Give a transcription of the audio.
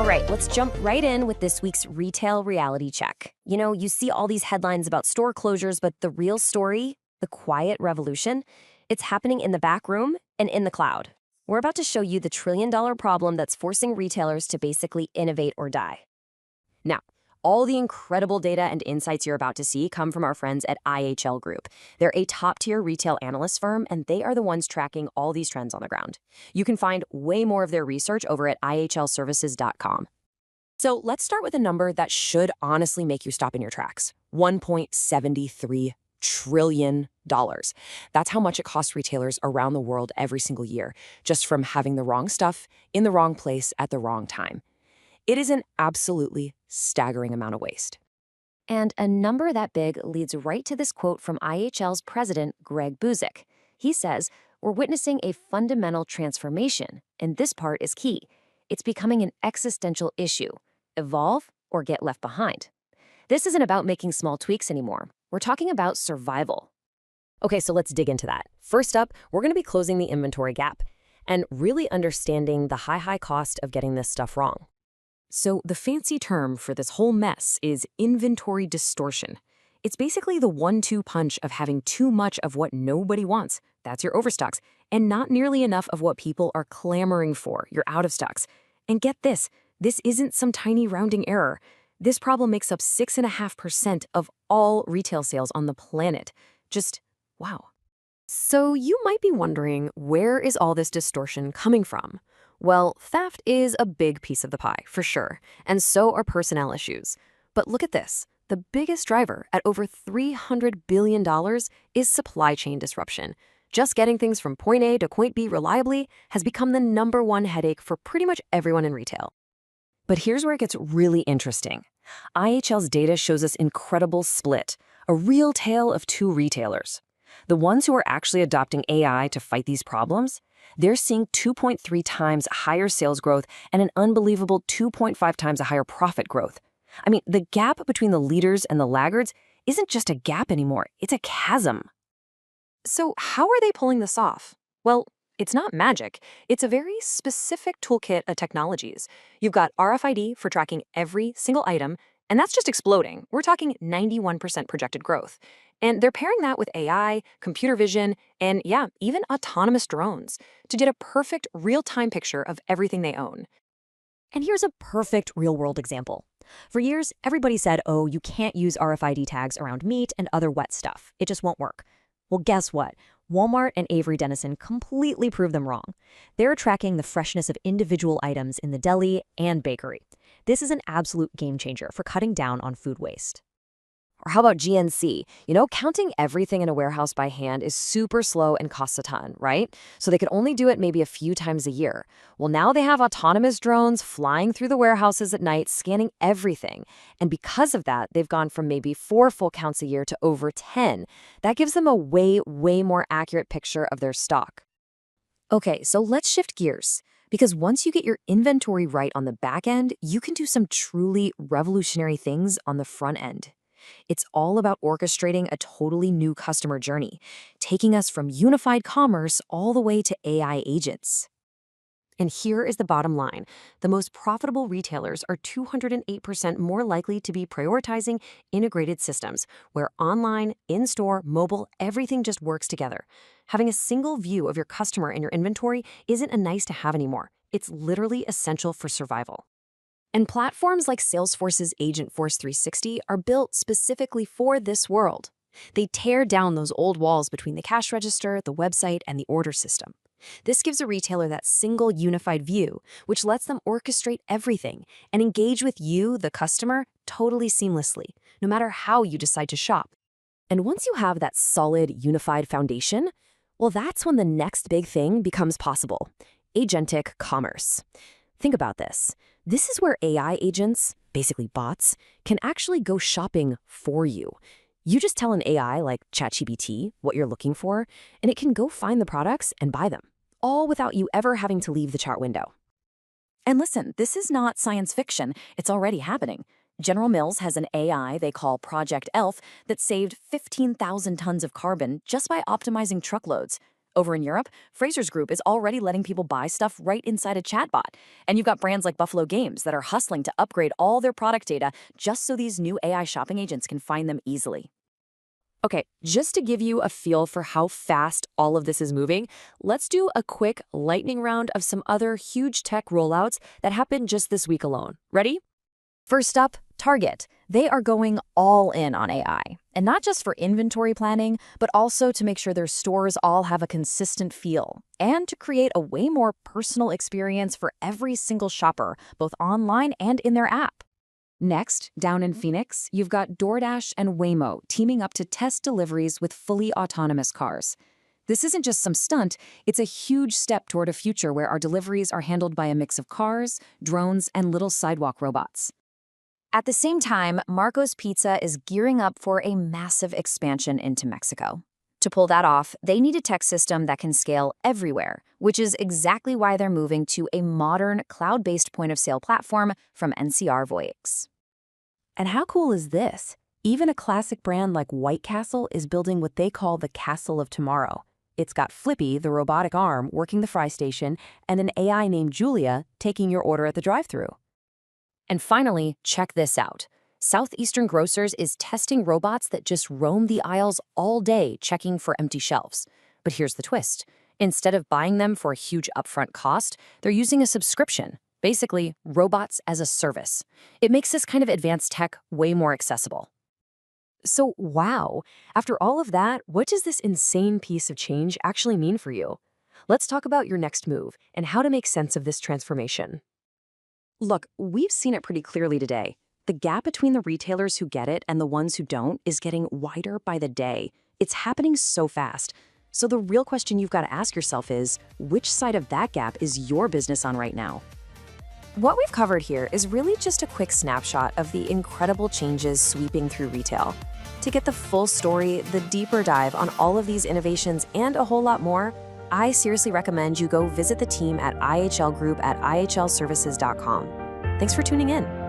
All right, let's jump right in with this week's retail reality check. You know, you see all these headlines about store closures, but the real story, the quiet revolution, it's happening in the back room and in the cloud. We're about to show you the trillion-dollar problem that's forcing retailers to basically innovate or die. Now, all the incredible data and insights you're about to see come from our friends at IHL Group. They're a top-tier retail analyst firm, and they are the ones tracking all these trends on the ground. You can find way more of their research over at ihlservices.com. So let's start with a number that should honestly make you stop in your tracks. $1.73 trillion. That's how much it costs retailers around the world every single year, just from having the wrong stuff in the wrong place at the wrong time. It is an absolutely staggering amount of waste. And a number that big leads right to this quote from IHL's president, Greg Buzik. He says, "We're witnessing a fundamental transformation, and this part is key. It's becoming an existential issue. Evolve or get left behind." This isn't about making small tweaks anymore. We're talking about survival. Okay, so let's dig into that. First up, we're going to be closing the inventory gap and really understanding the high cost of getting this stuff wrong. So the fancy term for this whole mess is inventory distortion. It's basically the 1-2 punch of having too much of what nobody wants. That's your overstocks, and not nearly enough of what people are clamoring for, your out of stocks. And get this isn't some tiny rounding error. This problem makes up 6.5% of all retail sales on the planet. Just wow. So you might be wondering, where is all this distortion coming from? Well, theft is a big piece of the pie, for sure, and so are personnel issues. But look at this. The biggest driver, at over $300 billion, is supply chain disruption. Just getting things from point A to point B reliably has become the #1 headache for pretty much everyone in retail. But here's where it gets really interesting. IHL's data shows us incredible split, a real tale of two retailers. The ones who are actually adopting AI to fight these problems, they're seeing 2.3 times higher sales growth and an unbelievable 2.5 times a higher profit growth. I mean, the gap between the leaders and the laggards isn't just a gap anymore, it's a chasm. So how are they pulling this off? Well, it's not magic. It's a very specific toolkit of technologies. You've got RFID for tracking every single item, and that's just exploding. We're talking 91% projected growth. And they're pairing that with AI, computer vision, and yeah, even autonomous drones to get a perfect real-time picture of everything they own. And here's a perfect real-world example. For years, everybody said, oh, you can't use RFID tags around meat and other wet stuff. It just won't work. Well, guess what? Walmart and Avery Dennison completely proved them wrong. They're tracking the freshness of individual items in the deli and bakery. This is an absolute game changer for cutting down on food waste. Or how about GNC? You know, counting everything in a warehouse by hand is super slow and costs a ton, right? So they could only do it maybe a few times a year. Well, now they have autonomous drones flying through the warehouses at night, scanning everything. And because of that, they've gone from maybe 4 full counts a year to over 10. That gives them a way more accurate picture of their stock. Okay, so let's shift gears. Because once you get your inventory right on the back end, you can do some truly revolutionary things on the front end. It's all about orchestrating a totally new customer journey, taking us from unified commerce all the way to AI agents. And here is the bottom line. The most profitable retailers are 208% more likely to be prioritizing integrated systems, where online, in-store, mobile, everything just works together. Having a single view of your customer and your inventory isn't a nice to have anymore. It's literally essential for survival. And platforms like Salesforce's Agentforce 360 are built specifically for this world. They tear down those old walls between the cash register, the website, and the order system. This gives a retailer that single unified view, which lets them orchestrate everything and engage with you, the customer, totally seamlessly, no matter how you decide to shop. And once you have that solid, unified foundation, well, that's when the next big thing becomes possible: agentic commerce. Think about this. This is where AI agents, basically bots, can actually go shopping for you. You just tell an AI like ChatGPT what you're looking for, and it can go find the products and buy them, all without you ever having to leave the chart window. And listen, this is not science fiction. It's already happening. General Mills has an AI they call Project Elf that saved 15,000 tons of carbon just by optimizing truckloads. Over in Europe, Fraser's Group is already letting people buy stuff right inside a chatbot. And you've got brands like Buffalo Games that are hustling to upgrade all their product data just so these new AI shopping agents can find them easily. Okay, just to give you a feel for how fast all of this is moving, let's do a quick lightning round of some other huge tech rollouts that happened just this week alone. Ready? First up, Target. They are going all in on AI, and not just for inventory planning, but also to make sure their stores all have a consistent feel, and to create a way more personal experience for every single shopper, both online and in their app. Next, down in Phoenix, you've got DoorDash and Waymo teaming up to test deliveries with fully autonomous cars. This isn't just some stunt, it's a huge step toward a future where our deliveries are handled by a mix of cars, drones, and little sidewalk robots. At the same time, Marco's Pizza is gearing up for a massive expansion into Mexico. To pull that off, they need a tech system that can scale everywhere, which is exactly why they're moving to a modern, cloud-based point-of-sale platform from NCR Voyix. And how cool is this? Even a classic brand like White Castle is building what they call the Castle of Tomorrow. It's got Flippy, the robotic arm, working the fry station, and an AI named Julia taking your order at the drive-thru. And finally, check this out. Southeastern Grocers is testing robots that just roam the aisles all day checking for empty shelves. But here's the twist. Instead of buying them for a huge upfront cost, they're using a subscription. Basically, robots as a service. It makes this kind of advanced tech way more accessible. So, wow, after all of that, what does this insane piece of change actually mean for you? Let's talk about your next move and how to make sense of this transformation. Look, we've seen it pretty clearly today. The gap between the retailers who get it and the ones who don't is getting wider by the day. It's happening so fast. So the real question you've got to ask yourself is, which side of that gap is your business on right now? What we've covered here is really just a quick snapshot of the incredible changes sweeping through retail. To get the full story, the deeper dive on all of these innovations and a whole lot more, I seriously recommend you go visit the team at IHL Group at ihlservices.com. Thanks for tuning in.